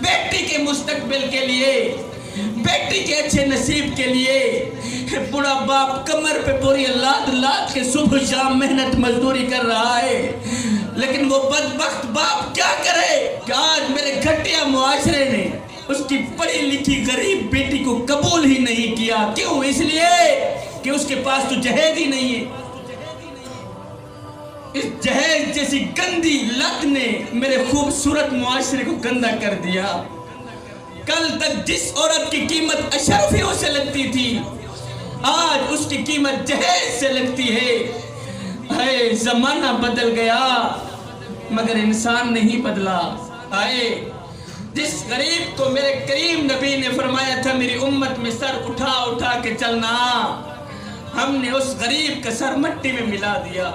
بیٹی کے مستقبل کے لیے، بیٹی کے اچھے نصیب کے لیے بڑا باپ کمر پہ پوری لاد لاد کے صبح شام محنت مزدوری کر رہا ہے، لیکن وہ بدبخت باپ کیا کرے کہ آج میرے گھٹیا معاشرے نے اس کی پڑھی لکھی غریب بیٹی کو قبول ہی نہیں کیا۔ کیوں؟ اس لیے کہ اس کے پاس تو جہیز ہی نہیں ہے۔ اس جہیز جیسی گندی لت نے میرے خوبصورت معاشرے کو گندا کر دیا۔ کل تک جس عورت کی قیمت اشرفیوں سے لگتی تھی، آج اس کی قیمت جہیز سے لگتی ہے۔ اے زمانہ بدل گیا مگر انسان نہیں بدلا۔ آئے جس غریب کو میرے کریم نبی نے فرمایا تھا میری امت میں سر اٹھا اٹھا کے چلنا، ہم نے اس غریب کا سر مٹی میں ملا دیا،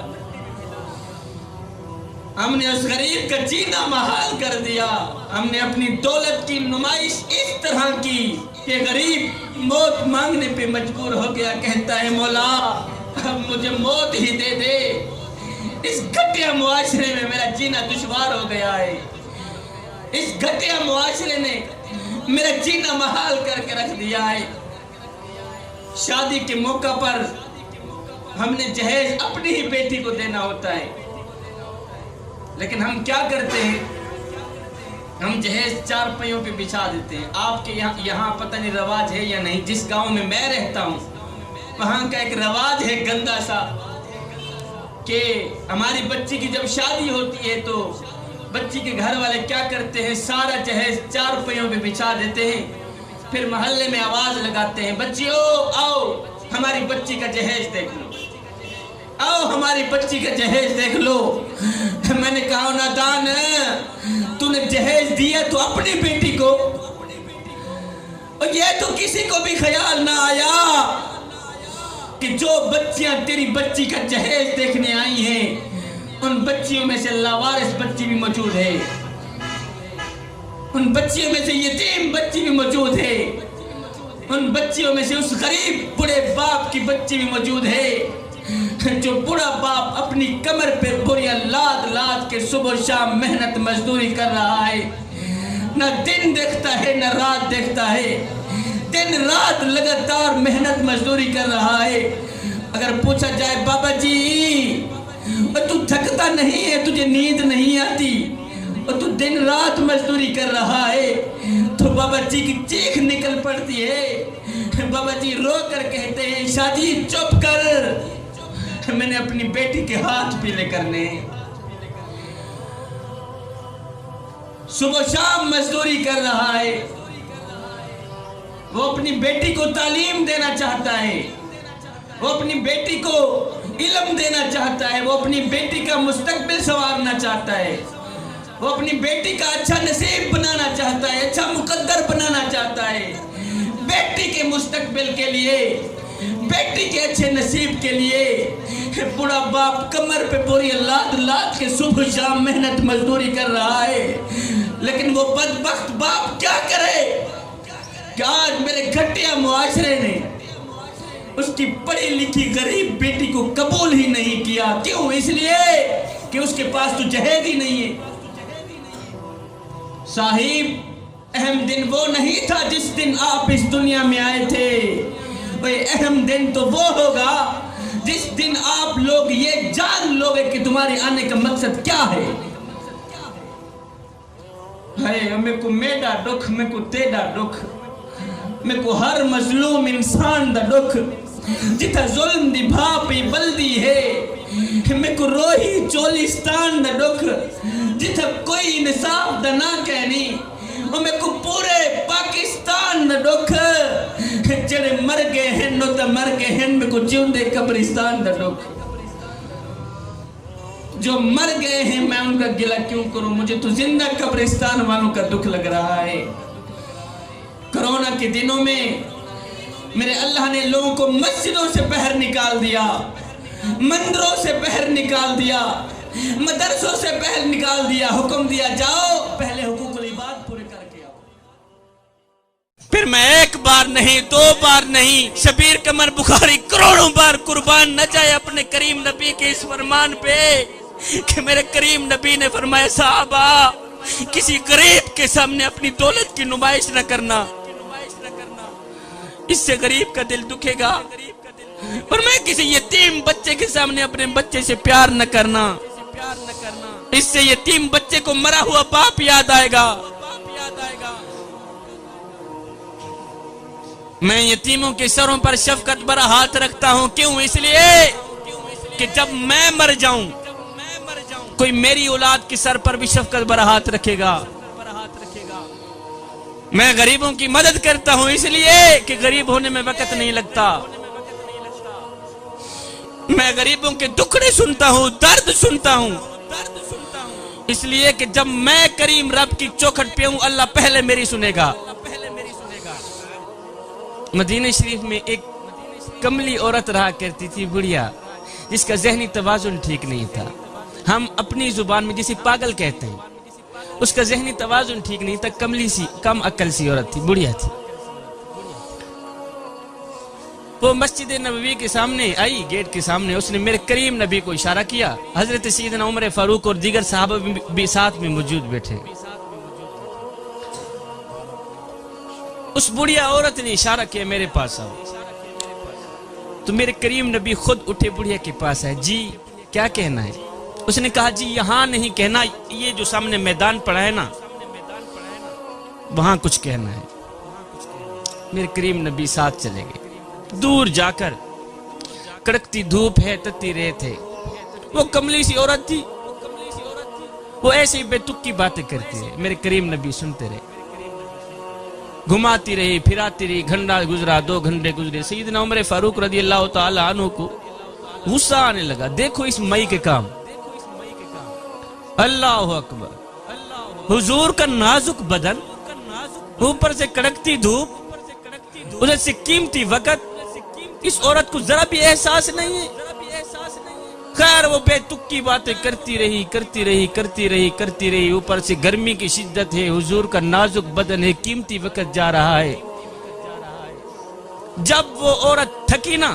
ہم نے اس غریب کا جینا محال کر دیا۔ ہم نے اپنی دولت کی نمائش اس طرح کی کہ غریب موت مانگنے پہ مجبور ہو گیا، کہتا ہے مولا اب مجھے موت ہی دے دے، اس گھٹیا معاشرے میں میرا جینا دشوار ہو گیا ہے، اس گھٹیا معاشرے نے میرا جینا محال کر کے رکھ دیا ہے۔ شادی کے موقع پر ہم نے جہیز اپنی ہی بیٹی کو دینا ہوتا ہے، لیکن ہم کیا کرتے ہیں؟ ہم جہیز چار پہیوں پہ بچھا دیتے ہیں۔ آپ کے یہاں پتہ نہیں رواج ہے یا نہیں، جس گاؤں میں میں رہتا ہوں وہاں کا ایک رواج ہے گندا سا کہ ہماری بچی کی جب شادی ہوتی ہے تو بچی کے گھر والے کیا کرتے ہیں؟ سارا جہیز چار پہیوں پہ بچھا دیتے ہیں، پھر محلے میں آواز لگاتے ہیں بچیو آؤ ہماری بچی کا جہیز دیکھ لو، آؤ ہماری بچی کا جہیز دیکھ لو۔ میں نے کہا نادان تو نے جہیز دیا تو اپنی بیٹی کو، اور یہ تو کسی کو بھی خیال نہ آیا کہ جو بچیاں تیری بچی کا جہیز دیکھنے آئی ہیں ان بچیوں میں سے لاوارث بچی بھی موجود ہے، ان بچیوں میں سے یتیم بچی بھی موجود ہے، ان بچیوں میں سے اس غریب بڑے باپ کی بچی بھی موجود ہے جو بڑا باپ اپنی کمر پہ بوریاں لاد لاد کے صبح شام محنت مزدوری کر رہا ہے، نہ دن دیکھتا ہے نہ رات دیکھتا ہے، دن رات لگاتار محنت مزدوری کر رہا ہے۔ اگر پوچھا جائے بابا جی اور تو تھکتا نہیں ہے، تجھے نیند نہیں آتی اور تو دن رات مزدوری کر رہا ہے، تو بابا جی کی چیخ نکل پڑتی ہے۔ بابا جی رو کر کہتے ہیں شادی چپ کر، میں نے اپنی بیٹی کے ہاتھ پیلے کرنے ہیں۔ صبح شام مزدوری کر رہا ہے، وہ اپنی بیٹی کو تعلیم دینا چاہتا ہے، وہ اپنی بیٹی کو علم دینا چاہتا ہے، وہ اپنی بیٹی کا مستقبل سنوارنا چاہتا ہے، وہ اپنی بیٹی کا اچھا نصیب بنانا چاہتا ہے، اچھا مقدر بنانا چاہتا ہے۔ بیٹی کے مستقبل کے لیے، بیٹی کے اچھے نصیب کے لیے بڑا باپ کمر پہ پوری لاد لاد کے صبح شام محنت مزدوری کر رہا ہے، لیکن وہ بدبخت باپ کیا کرے کہ آج میرے گھٹیا معاشرے نے اس کی پڑھی لکھی غریب بیٹی کو قبول ہی نہیں کیا۔ کیوں؟ اس لیے کہ اس کے پاس تو جہیز ہی نہیں ہے۔ صاحب اہم دن وہ نہیں تھا جس دن آپ اس دنیا میں آئے تھے، اہم دن تو وہ ہوگا جس دن آپ لوگ یہ جان لو گے کہ تمہارے آنے کا مقصد کیا ہے۔ میں کو میڈا دکھ، میں کو تیڈا دکھ، میں کو ہر مظلوم انسان دا دکھ، جتھا ظلم دی بھاپی بلدی ہے، میں کو روہی چولستان دا دکھ، جتھا کوئی انصاف دا نہ کہنی، اور میں کو پورے پاکستان دا دکھ، جڑے مر گئے ہیں نو تا مر گئے ہیں، میں کو جیوندے قبرستان دا دکھ، جو مر گئے ہیں میں ان کا گلہ کیوں کروں، مجھے تو زندہ قبرستان والوں کا دکھ لگ رہا ہے۔ کرونا کے دنوں میں میرے اللہ نے لوگوں کو مسجدوں سے باہر نکال دیا، مندروں سے باہر نکال دیا، مدرسوں سے باہر نکال دیا، حکم دیا جاؤ پہلے حقوق العباد پورے کر کے آؤ۔ پھر میں ایک بار نہیں، دو بار نہیں، شبیر قمر بخاری کروڑوں بار قربان نہ جائے اپنے کریم نبی کے اس فرمان پہ کہ میرے کریم نبی نے فرمایا صحابہ کسی غریب کے سامنے اپنی دولت کی نمائش نہ کرنا، اس سے غریب کا دل دکھے گا۔ اور میں کسی یتیم بچے کے سامنے اپنے بچے سے پیار نہ کرنا، اس سے یتیم بچے کو مرا ہوا باپ یاد آئے گا۔ میں یتیموں کے سروں پر شفقت بھرا ہاتھ رکھتا ہوں، کیوں؟ اس لیے کہ جب میں مر جاؤں کوئی میری اولاد کے سر پر بھی شفقت بھرا ہاتھ رکھے گا۔ میں غریبوں کی مدد کرتا ہوں اس لیے کہ غریب ہونے میں وقت نہیں لگتا۔ میں غریبوں کے دکھڑے سنتا ہوں، درد سنتا ہوں، اس لیے کہ جب میں کریم رب کی چوکھٹ پہ ہوں اللہ پہلے میری سنے گا۔ مدینہ شریف میں ایک کملی عورت رہا کرتی تھی، بڑھیا، جس کا ذہنی توازن ٹھیک نہیں تھا۔ ہم اپنی زبان میں جسے پاگل کہتے ہیں، اس کا ذہنی توازن ٹھیک نہیں تھا، کملی سی، کم عقل سی عورت تھی، بڑھیا تھی۔ وہ مسجد نبوی کے سامنے آئی، گیٹ کے سامنے، اس نے میرے کریم نبی کو اشارہ کیا۔ حضرت سیدنا عمر فاروق اور دیگر صحابہ بھی ساتھ میں موجود بیٹھے۔ اس بڑھیا عورت نے اشارہ کیا میرے پاس آؤ، تو میرے کریم نبی خود اٹھے، بڑھیا کے پاس ہے۔ جی کیا کہنا ہے؟ اس نے کہا جی یہاں نہیں کہنا، یہ جو سامنے میدان پڑا ہے نا وہاں کچھ کہنا ہے۔ میرے کریم نبی ساتھ چلے گئے، دور جا کر کڑکتی دھوپ ہے، تتی ریت ہے، وہ کملی سی عورت تھی، وہ ایسے ہی بے تک کی باتیں کرتی ہے۔ میرے کریم نبی سنتے رہے، گھماتی رہی، پھراتی رہی، گھنٹہ گزرا، 2 گھنٹے گزرے۔ سیدنا عمر فاروق رضی اللہ تعالی عنہ کو غصہ آنے لگا، دیکھو اس مئی کے کام، اللہ اکبر، حضور کا نازک بدن، اوپر سے کڑکتی دھوپ، ادھر سے قیمتی وقت، اس عورت کو ذرا بھی احساس نہیں ہے۔ خیر وہ بے تک کی باتیں کرتی رہی، اوپر سے گرمی کی شدت ہے، حضور کا نازک بدن ہے، قیمتی وقت جا رہا ہے۔ جب وہ عورت تھکی نا،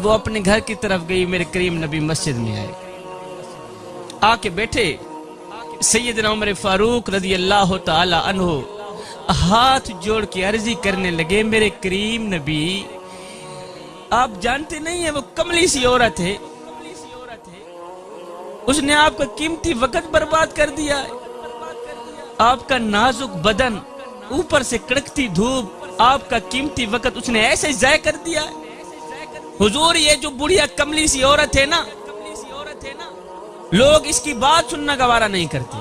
وہ اپنے گھر کی طرف گئی، میرے کریم نبی مسجد میں آئے، آ کے بیٹھے۔ سیدنا عمر فاروق رضی اللہ تعالی عنہ ہاتھ جوڑ کے عرضی کرنے لگے، میرے کریم نبی آپ جانتے نہیں ہیں وہ کملی سی عورت ہے، اس نے آپ کا قیمتی وقت برباد کر دیا ہے، آپ کا نازک بدن، اوپر سے کڑکتی دھوپ، آپ کا قیمتی وقت اس نے ایسے ضائع کر دیا ہے۔ حضور یہ جو بڑھیا کملی سی عورت ہے نا، لوگ اس کی بات سننا گوارا نہیں کرتے،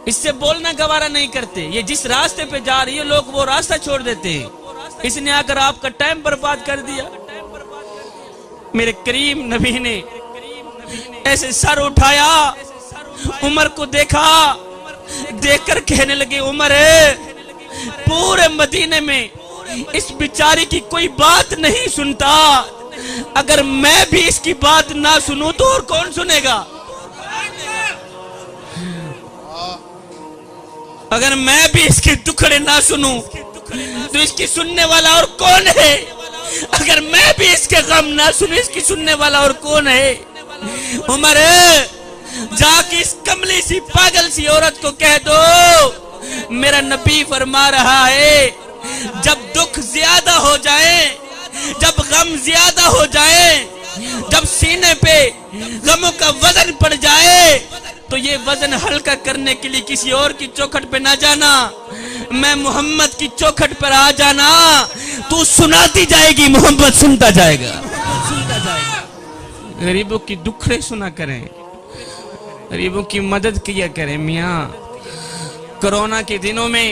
اس سے بولنا گوارا نہیں کرتے، یہ جس راستے پہ جا رہی ہے لوگ وہ راستہ چھوڑ دیتے ہیں، اس نے آ کر آپ کا ٹائم برباد کر دیا۔ میرے کریم نبی نے ایسے سر اٹھایا، عمر کو دیکھا، دیکھ کر کہنے لگے عمر پورے مدینے میں اس بیچاری کی کوئی بات نہیں سنتا، اگر میں بھی اس کی بات نہ سنوں تو اور کون سنے گا؟ اگر میں بھی اس کے دکھڑے نہ سنوں تو اس کی سننے والا اور کون ہے؟ اگر میں بھی اس کے غم نہ سنوں اس کی سننے والا اور کون ہے؟ عمر جا کے اس کملی سی پاگل سی عورت کو کہہ دو میرا نبی فرما رہا ہے جب دکھ زیادہ ہو جائے، جب غم زیادہ ہو جائے، جب سینے پہ غموں کا وزن پڑ جائے تو یہ وزن ہلکا کرنے کے لیے کسی اور کی چوکھٹ پہ نہ جانا، میں محمد کی چوکھٹ پر آ جانا، تو سناتی جائے گی، محمد سنتا جائے گا۔ غریبوں کی دکھڑے سنا کریں، غریبوں کی مدد کیا کریں۔ میاں کرونا کے دنوں میں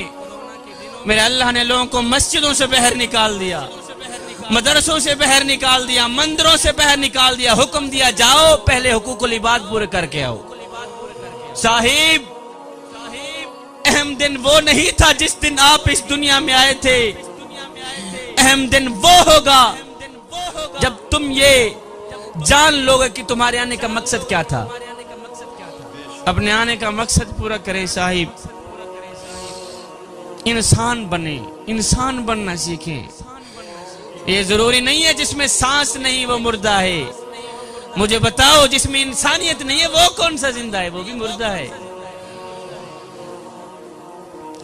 میرے اللہ نے لوگوں کو مسجدوں سے باہر نکال دیا، مدرسوں سے باہر نکال دیا، مندروں سے باہر نکال دیا، حکم دیا جاؤ پہلے حقوق العباد پورے کر کے آؤ۔ صاحب اہم دن وہ نہیں تھا جس دن آپ اس دنیا میں آئے تھے، اہم دن وہ ہوگا جب تم یہ جان لوگے کہ تمہارے آنے کا مقصد کیا تھا۔ اپنے آنے کا مقصد پورا کریں صاحب، انسان بنے، انسان بننا سیکھیں۔ یہ ضروری نہیں ہے جس میں سانس نہیں وہ مردہ ہے، مجھے بتاؤ جس میں انسانیت نہیں ہے وہ کون سا زندہ ہے؟ وہ بھی مردہ ہے۔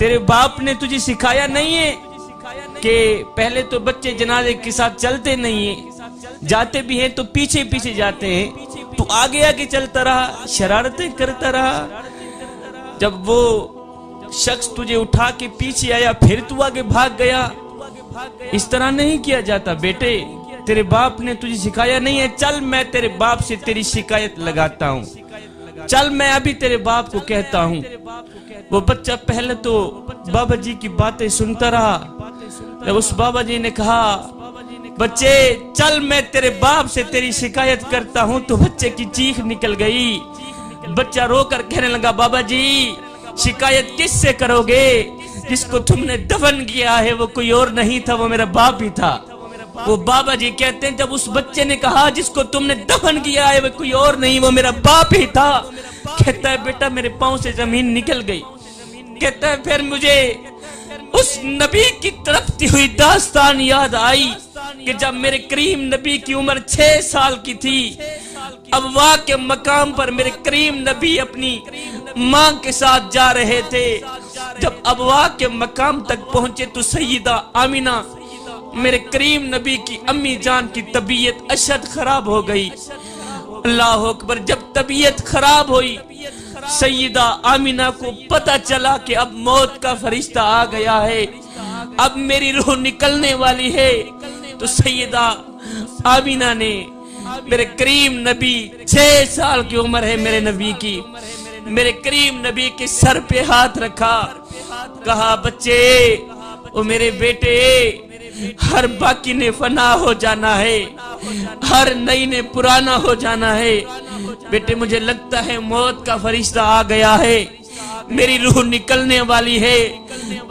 تیرے باپ نے تجھے سکھایا نہیں ہے کہ پہلے تو بچے جنازے کے ساتھ چلتے نہیں ہیں، جاتے بھی ہیں تو پیچھے پیچھے جاتے ہیں، تو آگے آگے چلتا رہا، شرارتیں کرتا رہا، جب وہ شخص تجھے اٹھا کے پیچھے آیا پھر تو آگے بھاگ گیا؟ اس طرح نہیں کیا جاتا بیٹے، تیرے باپ نے تجھے سکھایا نہیں ہے، چل میں تیرے باپ سے تیری شکایت لگاتا ہوں، چل میں ابھی تیرے باپ کو کہتا ہوں۔ وہ بچہ پہلے تو بابا جی کی باتیں سنتا رہا، جب اس بابا جی نے کہا بچے چل میں تیرے باپ سے تیری شکایت کرتا ہوں، تو بچے کی چیخ نکل گئی، بچہ رو کر کہنے لگا بابا جی شکایت کس سے کرو گے؟ جس کو تم نے دفن کیا ہے وہ کوئی اور نہیں تھا، وہ میرا باپ ہی تھا۔ وہ بابا جی کہتے ہیں جب اس بچے نے کہا جس کو تم نے دفن کیا ہے وہ کوئی اور نہیں وہ میرا باپ ہی تھا، کہتا ہے بیٹا میرے پاؤں سے زمین نکل گئی۔ کہتا ہے پھر مجھے اس نبی کی تڑپتی ہوئی داستان یاد آئی کہ جب میرے کریم نبی کی عمر 6 سال کی تھی، ابوا کے مقام پر میرے کریم نبی اپنی ماں کے ساتھ جا رہے تھے، جب ابوا کے مقام تک پہنچے تو سیدہ آمینہ میرے کریم نبی کی امی جان کی طبیعت اشد خراب ہو گئی۔ اللہ اکبر، جب طبیعت خراب ہوئی سیدہ آمینہ کو پتہ چلا کہ اب موت کا فرشتہ آ گیا ہے، اب میری روح نکلنے والی ہے، تو سیدہ آمینہ نے میرے کریم نبی 6 سال کی عمر ہے میرے نبی کی، میرے کریم نبی کے سر پہ ہاتھ رکھا، کہا بچے او میرے بیٹے ہر باقی نے فنا ہو جانا ہے، ہر نئی نے پرانا ہو جانا ہے، بیٹے مجھے لگتا ہے موت کا فرشتہ آ گیا ہے، میری روح نکلنے والی ہے،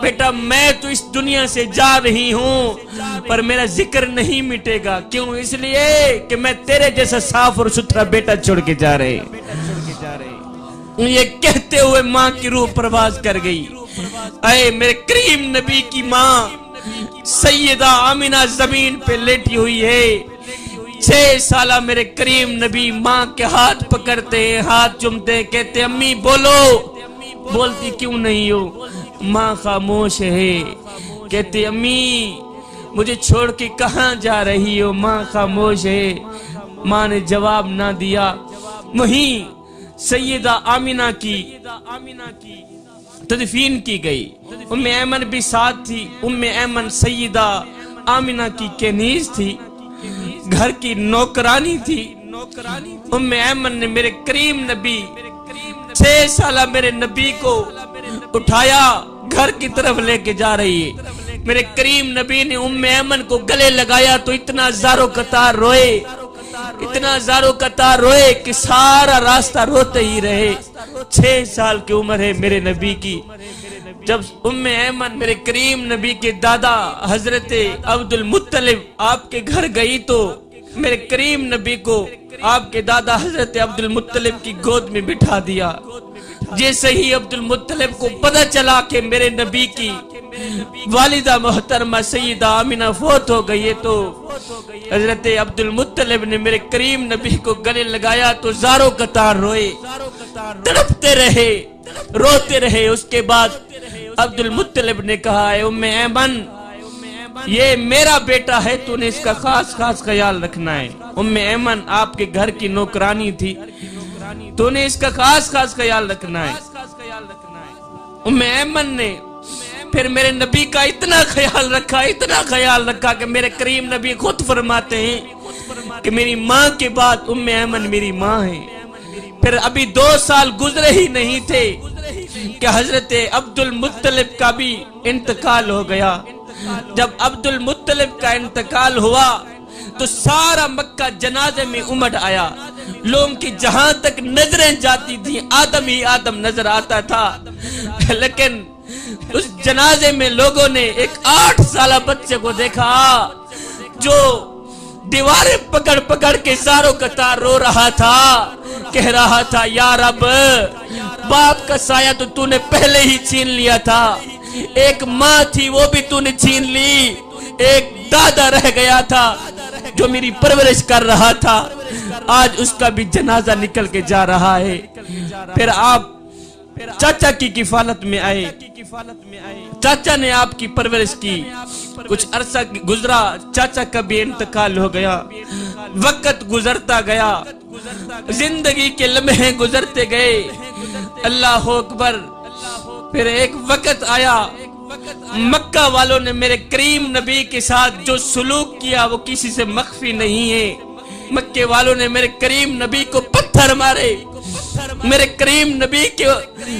بیٹا میں تو اس دنیا سے جا رہی ہوں پر میرا ذکر نہیں مٹے گا، کیوں؟ اس لیے کہ میں تیرے جیسا صاف اور ستھرا بیٹا چھوڑ کے جا رہے۔ یہ کہتے ہوئے ماں کی روح پرواز کر گئی۔ اے میرے کریم نبی کی ماں سیدہ آمینہ زمین پہ لیٹی ہوئی ہے، 6 سالہ میرے کریم نبی ماں کے ہاتھ پکڑتے ہیں، ہاتھ چومتے ہیں، کہتے امی بولو، بولتی کیوں نہیں ہو؟ ماں خاموش ہے، کہتے امی مجھے چھوڑ کے کہاں جا رہی ہو؟ ماں خاموش ہے، ماں نے جواب نہ دیا۔ وہیں سیدہ آمینہ کی تدفین کی گئی، ام ایمن بھی ساتھ تھی، ام ایمن سیدہ آمینہ کی کنیز تھی، گھر کی نوکرانی تھی۔ ام ایمن نے میرے کریم نبی 6 سالہ میرے نبی کو اٹھایا گھر کی طرف لے کے جا رہی ہے، میرے کریم نبی نے ام ایمن کو گلے لگایا تو اتنا زارو قطار روئے، اتنا زارو قطار روئے کہ سارا راستہ روتے ہی رہے۔ 6 سال کی عمر ہے میرے نبی کی۔ جب ام ایمن میرے کریم نبی کے دادا حضرت عبد المطلب آپ کے گھر گئی تو میرے کریم نبی کو آپ کے دادا حضرت عبد المطلب کی گود میں بٹھا دیا۔ جیسے ہی عبد المطلب کو پتہ چلا کہ میرے نبی کی والدہ محترمہ سیدہ آمینہ فوت ہو گئی ہے تو حضرت عبد المطلب نے میرے کریم نبی کو گلے لگایا تو زارو قطار روئے، تڑپتے رہے، روتے رہے۔ اس کے بعد عبد المطلب نے کہا اے ام ایمن یہ میرا بیٹا ہے، تو نے اس کا خاص خیال رکھنا ہے۔ ام ایمن آپ کے گھر کی نوکرانی تھی، تو نے اس کا خاص خیال رکھنا ہے۔ ام ایمن نے پھر میرے نبی کا اتنا خیال رکھا کہ میرے کریم نبی خود فرماتے ہیں کہ میری ماں کے بعد ام ایمن میری ماں ہے۔ پھر ابھی 2 سال گزرے ہی نہیں تھے کہ حضرت عبد المطلب کا بھی انتقال ہو گیا۔ جب عبد المطلب کا انتقال ہوا تو سارا مکہ جنازے میں امڈ آیا، لوگوں کی جہاں تک نظریں جاتی تھی آدم ہی آدم نظر آتا تھا، لیکن اس جنازے میں لوگوں نے ایک 8 سالہ بچے کو دیکھا جو دیواریں پکڑ کے زارو قطار رو رہا تھا، کہہ رہا تھا یا رب باپ کا سایہ تو نے پہلے ہی چھین لیا تھا، ایک ماں تھی وہ بھی نے چھین لی، ایک دادا رہ گیا تھا جو میری پرورش کر رہا تھا، آج اس کا بھی جنازہ نکل کے جا رہا ہے۔ پھر آپ چاچا کی کفالت میں آئے، کفالت میں آئے. چاچا نے آپ کی پرورش کی. کچھ عرصہ گزرا, چاچا کا بھی انتقال ہو گیا. وقت گزرتا گیا, زندگی کے لمحے گزرتے گئے. اللہ اکبر. پھر ایک وقت آیا, مکہ والوں نے میرے کریم نبی کے ساتھ جو سلوک کیا وہ کسی سے مخفی نہیں ہے. مکے والوں نے میرے کریم نبی کو پتھر مارے, میرے کریم نبی کے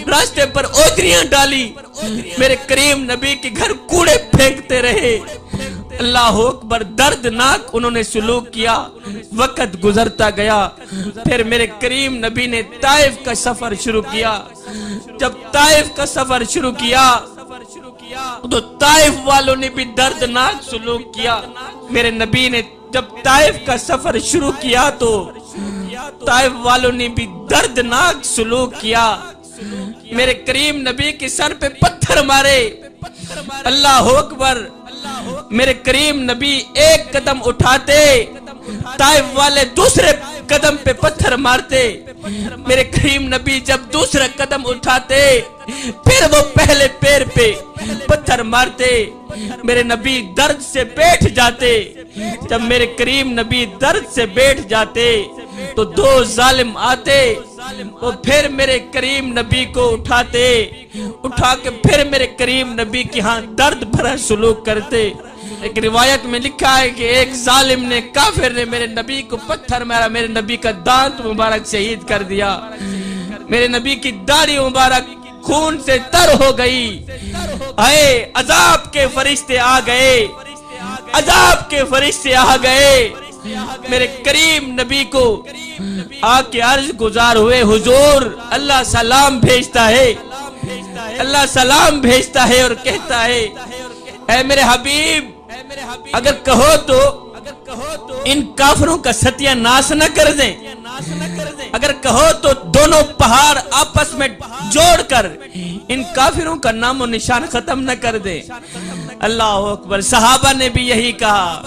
راستے پر اوجریاں ڈالی, میرے کریم نبی کے گھر کوڑے پھینکتے رہے. اللہ اکبر. دردناک انہوں نے سلوک کیا. وقت گزرتا گیا. پھر میرے کریم نبی نے طائف کا سفر شروع کیا. جب طائف کا سفر شروع کیا تو طائف والوں نے بھی دردناک سلوک کیا. میرے نبی نے جب طائف کا سفر شروع کیا تو طائف والوں نے بھی دردناک سلوک کیا. میرے کریم نبی کے سر پہ پتھر مارے. اللہ اکبر. میرے کریم نبی ایک قدم اٹھاتے, طائف والے دوسرے قدم پہ پتھر مارتے. میرے کریم نبی جب دوسرا قدم اٹھاتے پھر وہ پہلے پیر پہ پتھر مارتے. میرے نبی درد سے بیٹھ جاتے. جب میرے کریم نبی درد سے بیٹھ جاتے تو دو ظالم آتے, وہ پھر میرے کریم نبی کو اٹھاتے, اٹھا کے پھر میرے کریم نبی کی ہاں درد بھرا سلوک کرتے. ایک روایت میں لکھا ہے کہ ایک ظالم نے, کافر نے میرے نبی کو پتھر مارا, میرے نبی کا دانت مبارک شہید کر دیا. میرے نبی کی داڑھی مبارک خون سے تر ہو گئی. اے عذاب کے فرشتے آ گئے, عذاب کے فرشتے آ گئے. میرے کریم نبی کو آ کے عرض گزار ہوئے, حضور اللہ سلام بھیجتا ہے, اللہ سلام بھیجتا ہے اور کہتا ہے اے میرے حبیب اگر کہو تو ان کافروں کا ستیہ ناش نہ کر دیں, اگر کہو تو دونوں پہاڑ آپس میں جوڑ کر ان کافروں کا نام و نشان ختم نہ کر دیں. اللہ اکبر. صحابہ نے بھی یہی کہا.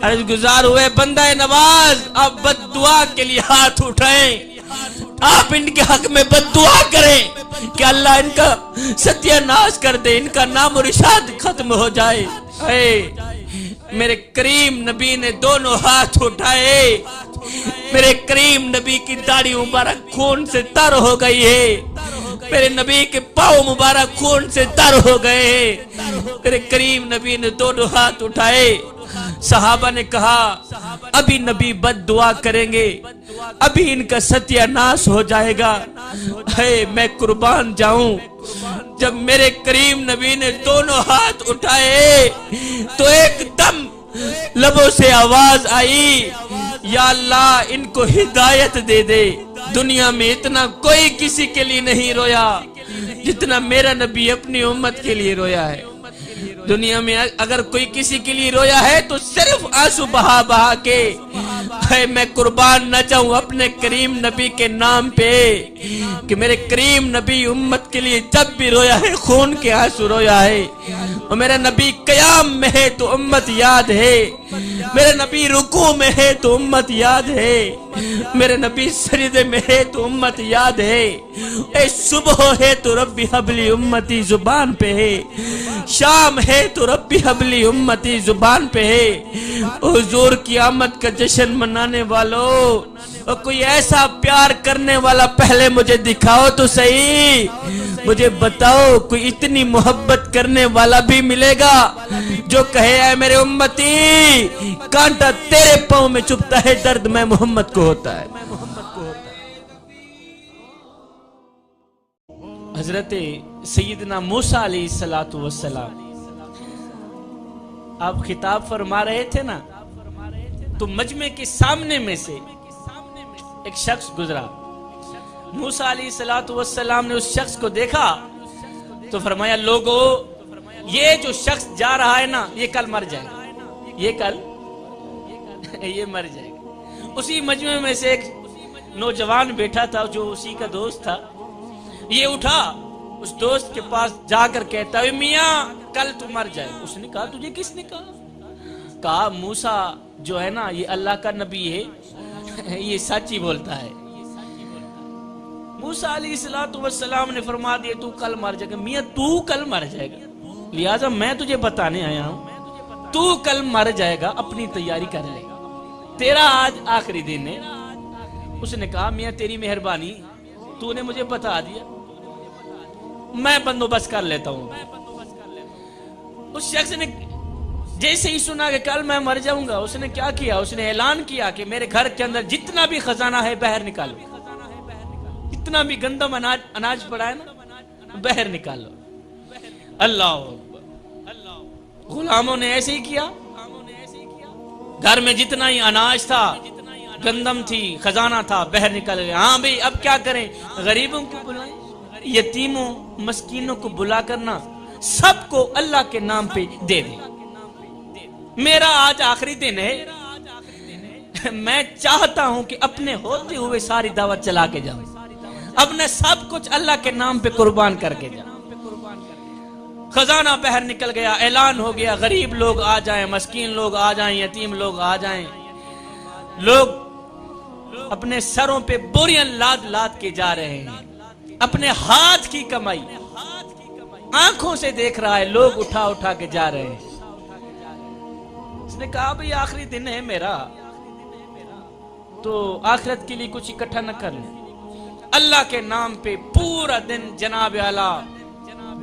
عرض گزار ہوئے بندہ نواز آپ بد دعا کے لیے ہاتھ اٹھائیں, آپ ان کے حق میں بد دعا کریں کہ اللہ ان کا ستیہ ناش کر دے, ان کا نام و نشان ختم ہو جائے. اے میرے کریم نبی نے دونوں ہاتھ اٹھائے. میرے کریم نبی کی داڑھی مبارک خون سے تر ہو گئی ہے, میرے نبی کے پاؤں مبارک خون سے تر ہو گئے ہیں. میرے کریم نبی نے دونوں ہاتھ اٹھائے. صحابہ نے کہا ابھی نبی بد دعا کریں گے, ابھی ان کا ستیہ ناش ہو جائے گا. ہے میں قربان جاؤں. جب میرے کریم نبی نے دونوں ہاتھ اٹھائے تو ایک دم لبوں سے آواز آئی, یا اللہ ان کو ہدایت دے دے. دنیا میں اتنا کوئی کسی کے لیے نہیں رویا جتنا میرا نبی اپنی امت کے لیے رویا ہے. دنیا میں اگر کوئی کسی کے لیے رویا ہے تو صرف آنسو بہا بہا کے. میں قربان نہ جاؤں اپنے کریم نبی کے نام پہ کہ میرے کریم نبی امت کے لیے جب بھی رویا ہے خون کے آنسو رویا ہے. اور میرا نبی قیام میں ہے تو امت یاد ہے, میرے نبی رکوع میں ہے تو امت یاد ہے, میرے نبی سجدے میں ہے تو امت یاد ہے. اے صبح ہے تو ربی حبلی امتی زبان پہ ہے, شام ہے تو ربی حبلی امتی زبان پہ ہے. حضور کی آمد کا جشن منانے والوں, اور کوئی ایسا پیار کرنے والا پہلے مجھے دکھاؤ تو صحیح, مجھے بتاؤ کوئی اتنی محبت کرنے والا بھی ملے گا جو کہے اے میرے امتی کانٹا تیرے پاؤں میں چبھتا ہے, درد میں محمد کو ہوتا ہے. حضرت سیدنا موسیٰ علیہ السلام آپ خطاب فرما رہے تھے نا, تو مجمع کے سامنے میں سے ایک شخص گزرا. موسیٰ علیہ السلام نے اس شخص کو دیکھا تو فرمایا لوگو یہ جو شخص جا رہا ہے نا یہ کل مر جائے گا, یہ کل یہ مر جائے گا. اسی مجمع میں سے ایک نوجوان بیٹھا تھا جو اسی کا دوست تھا, یہ اٹھا اس دوست کے پاس جا کر کہتا ہے میاں کل تو مر جائے. اس نے کہا تجھے کس نے کہا؟ کہا موسیٰ جو ہے نا یہ اللہ کا نبی ہے, یہ سچ ہی بولتا ہے. موسیٰ علیہ السلام نے فرما دیا تو کل مر جائے گا. میاں تو کل مر جائے گا, لہٰذا میں تجھے بتانے آیا ہوں تو کل مر جائے گا, اپنی تیاری کر لے, تیرا آج آخری دن ہے. اس نے کہا میاں تیری مہربانی, تو نے مجھے بتا دیا, میں بندوبست کر لیتا ہوں. اس شخص نے جیسے ہی سنا کہ کل میں مر جاؤں گا, اس نے کیا کیا, اس نے اعلان کیا کہ میرے گھر کے اندر جتنا بھی خزانہ ہے باہر نکالو, جتنا بھی گندم اناج پڑا ہے نا باہر نکالو. اللہ غلاموں نے ایسے ہی کیا, گھر میں جتنا ہی اناج تھا, گندم تھی, خزانہ تھا, باہر نکل گیا. ہاں بھئی اب کیا کریں, غریبوں کو بلائیں, یتیموں مسکینوں کو بلا کرنا, سب کو اللہ کے نام پہ دے دیں. میرا آج آخری دن ہے, میں چاہتا ہوں کہ اپنے ہوتے ہوئے ساری دعوت چلا کے جاؤں, اپنے سب کچھ اللہ کے نام پہ قربان کر کے جاؤں. خزانہ باہر نکل گیا, اعلان ہو گیا غریب لوگ آ جائیں, مسکین لوگ آ جائیں, یتیم لوگ آ جائیں. لوگ اپنے سروں پہ بوریاں لاد لاد کے جا رہے ہیں, اپنے ہاتھ کی کمائی آنکھوں سے دیکھ رہا ہے, لوگ اٹھا اٹھا کے جا رہے ہیں. اس نے کہا بھئی آخری دن ہے میرا, تو آخرت کے لیے کچھ اکٹھا نہ کر لیں. اللہ کے نام پہ پورا دن جناب اعلیٰ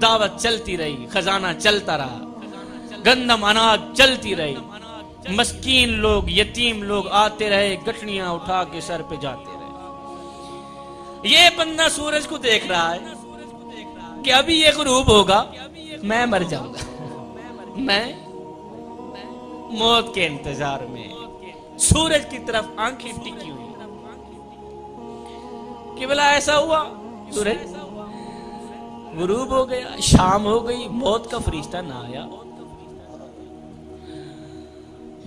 دعوت چلتی رہی, خزانہ چلتا رہا, گندم اناج چلتی رہی, مسکین لوگ یتیم لوگ آتے رہے, گٹھڑیاں اٹھا کے سر پہ جاتے رہے. یہ بندہ سورج کو دیکھ رہا ہے کہ ابھی یہ غروب ہوگا, میں مر جاؤں گا. میں موت کے انتظار میں سورج کی طرف آنکھیں ٹکی ہوئی کہ بلا ایسا ہوا, سورج غروب ہو گیا, شام ہو گئی, موت کا فرشتہ نہ آیا.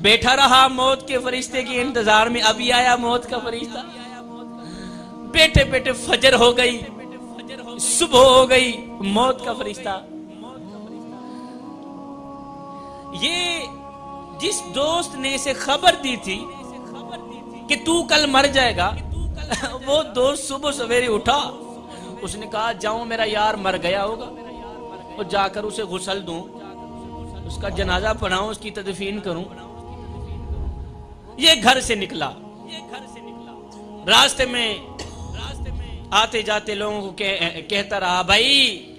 بیٹھا رہا موت کے فرشتے کے انتظار میں, ابھی آیا موت کا فرشتہ. بیٹھے بیٹھے فجر ہو گئی, صبح ہو گئی, موت کا فرشتہ. یہ جس دوست نے اسے خبر دی تھی کہ تو کل مر جائے گا, وہ دوست صبح سویرے اٹھا, اس نے کہا جاؤں میرا یار مر گیا ہوگا, اور جا کر اسے غسل دوں, اس کا جنازہ پڑھاؤں, اس کی تدفین کروں. یہ گھر سے نکلا, راستے میں آتے جاتے لوگوں کو کہتا رہا بھائی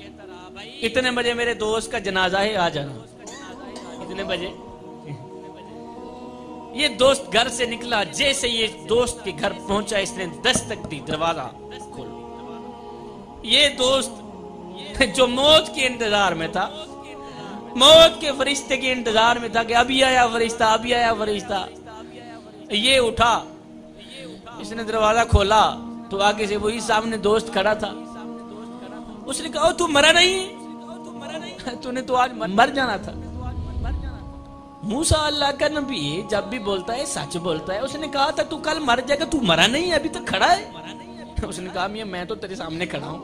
اتنے بجے میرے دوست کا جنازہ ہے, آ جانا. اتنے بجے یہ دوست گھر سے نکلا, جیسے یہ دوست کے گھر پہنچا اس نے دستک دی, دروازہ کھولا. یہ دوست جو موت کے انتظار میں تھا, موت کے فرشتے کے انتظار میں تھا کہ ابھی آیا فرشتہ, ابھی آیا فرشتہ, یہ اٹھا, اس نے دروازہ کھولا تو آگے سے وہی سامنے دوست کھڑا تھا. اس نے کہا تو مرا نہیں, تو نے تو آج مر جانا تھا. موسیٰ اللہ کا نبی ہے, جب بھی بولتا ہے سچ بولتا ہے. اس نے کہا تھا تو کل مر جائے گا, تو مرا نہیں, ابھی تک کھڑا ہے. اس نے کہا میں تو تیرے سامنے کھڑا ہوں,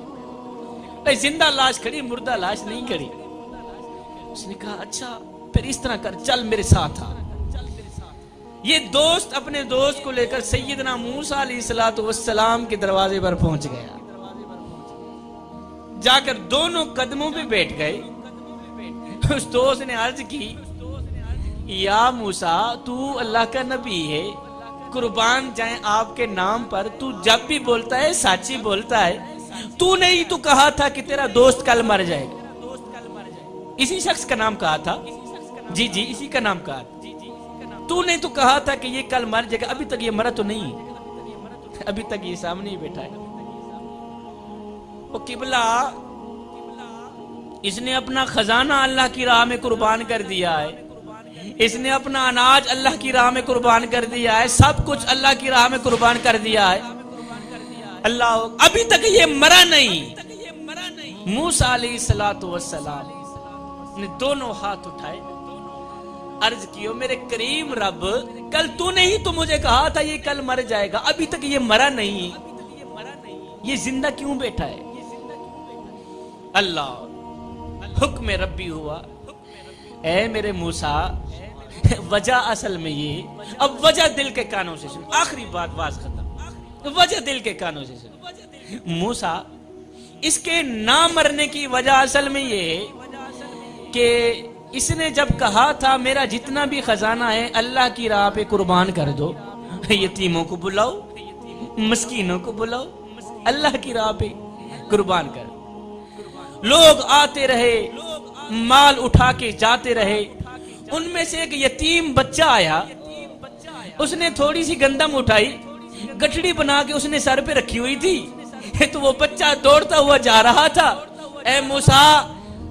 زندہ لاش کھڑی, مردہ لاش نہیں کھڑی. اس نے کہا اچھا پھر اس طرح کر, چل میرے ساتھ آ. یہ دوست اپنے دوست کو لے کر سیدنا موسیٰ علیہ السلام کے دروازے پر پہنچ گیا. جا کر دونوں قدموں پہ بیٹھ گئے. اس دوست نے عرض کی یا موسیٰ تو اللہ کا نبی ہے, قربان جائیں آپ کے نام پر, تو جب بھی بولتا ہے سچ ہی بولتا ہے. تو نے ہی تو کہا تھا کہ تیرا دوست کل مر جائے گا. اسی شخص کا نام کہا تھا, جی جی اسی کا نام کہا تھا. تو نے تو کہا تھا کہ یہ کل مر جائے گا, ابھی تک یہ مرا تو نہیں, ابھی تک یہ سامنے ہی بیٹھا ہے. وہ قبلہ اس نے اپنا خزانہ اللہ کی راہ میں قربان کر دیا ہے, اس نے اپنا اناج اللہ کی راہ میں قربان کر دیا ہے, سب کچھ اللہ کی راہ میں قربان کر دیا ہے. اللہ ابھی تک یہ مرا نہیں. موسیٰ علیہ السلام نے دونوں ہاتھ اٹھائے, عرض کیو میرے کریم رب, کل تو نے ہی تو مجھے کہا تھا یہ کل مر جائے گا, ابھی تک یہ مرا نہیں, یہ زندہ کیوں بیٹھا ہے؟ اللہ حکم ربی ہوا, اے میرے موسیٰ وجہ اصل میں یہ, اب وجہ دل کے کانوں سے سن, آخری بات واز ختم, وجہ دل کے کانوں سے سن. موسیٰ اس کے نہ مرنے کی وجہ اصل میں یہ ہے کہ اس نے جب کہا تھا میرا جتنا بھی خزانہ ہے اللہ کی راہ پہ قربان کر دو، یتیموں کو بلاؤ، مسکینوں کو بلاؤ، اللہ کی راہ پہ قربان کر. لوگ آتے رہے، مال اٹھا کے جاتے رہے. ان میں سے ایک یتیم بچہ آیا، اس نے تھوڑی سی گندم اٹھائی، گٹھڑی بنا کے اس نے سر پہ رکھی ہوئی تھی، تو وہ بچہ دوڑتا ہوا جا رہا تھا. اے موسیٰ،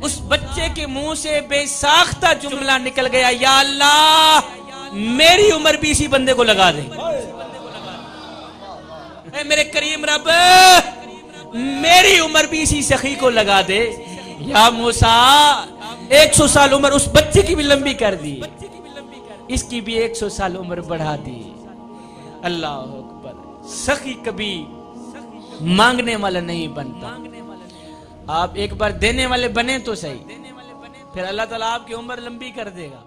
اس بچے کے منہ سے بے ساختہ جملہ نکل گیا، یا اللہ میری عمر بھی اسی بندے کو لگا دے. اے میرے کریم رب، میری عمر بھی اسی سخی کو لگا دے. یا موسیٰ 100 سال عمر اس بچے کی بھی لمبی کر دی، اس کی بھی 100 سال عمر بڑھا دی. اللہ اکبر. سخی کبھی مانگنے والا نہیں بنتا. آپ ایک بار دینے والے بنے تو صحیح، پھر اللہ تعالیٰ آپ کی عمر لمبی کر دے گا.